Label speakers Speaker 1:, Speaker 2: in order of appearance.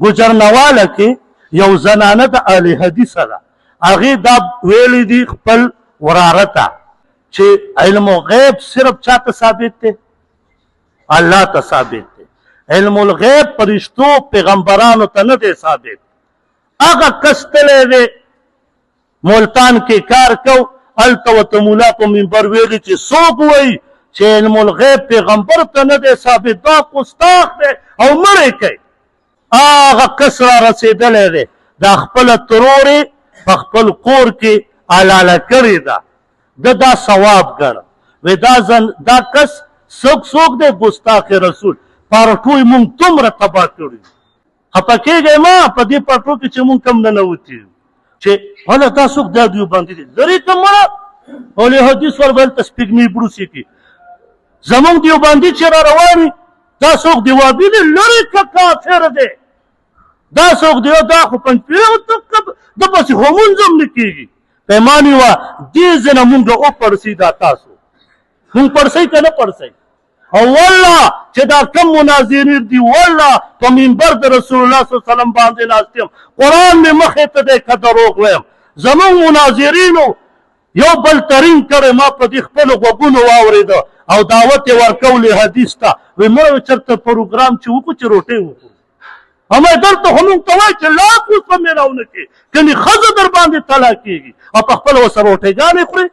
Speaker 1: ګجرنواله کې یو زنانه د اهل حدیثه ده هغې دا ویلی دي خپل وراره ته چې علم الغیب صرف چا ته ثابت دی الله ته ثابت دی علم الغیب فرشتو پیغمبرانو ته نه دی ثابت هغه کس تلی دی ملتان کې کار کو هلته ورته ملا په منبر ویلي چې څوک وایي چې علم الغیب پیغمبر ته نه دی ثابت دا ګستاخ دی او مړی کوي هغه کس را رسېدلی دی دا خپله ترورې په خپل کور کې حلاله کړې ده ده دا ثواب ګڼه وی دا کس څوک دی ګستاخ رسول پارټوی مونږ دومره تباه کړي خفه کېږئ ما په دې پارټو کې چې مونږ کم ننوتي یو چې هله دا څوک دا دیوبندي دی لرې که مړه اهل حدیث ورباندې ته سپېږمۍ بروسې کړي زمونږ دیوبندي چې را روان وي دا څوک دی وابي دی لرې که کافر دی دا څوک دی دا خو پنځپیره ده پسې خو مونځ هم نه کېږي پیمانې وه دې ځای نه مونږ وپړسئ دا تاسو مونږ پړسئ که نه پړسئ او والله چې دا کم مناظرین دي والله په منبر د رسول الله صلی الله علیه وسلم باندې ناست یم قرآن مې مخې ته دی که دروغ ویم زمونږ مناظرینو یو بل ترین کړی ما په دې خپلو غوږونو واورېده او دعوت یې ورکولې حدیث ته وایي مړه چېرته پروګرام چې وکړو چې روټۍ وخورو همه دلته خو مونږ ته وایي چې لاس اوس به میلاو نه کړي کنې ښځه در باندې طلاق کېږي او په خپله ورسره روټۍ ګانې خورې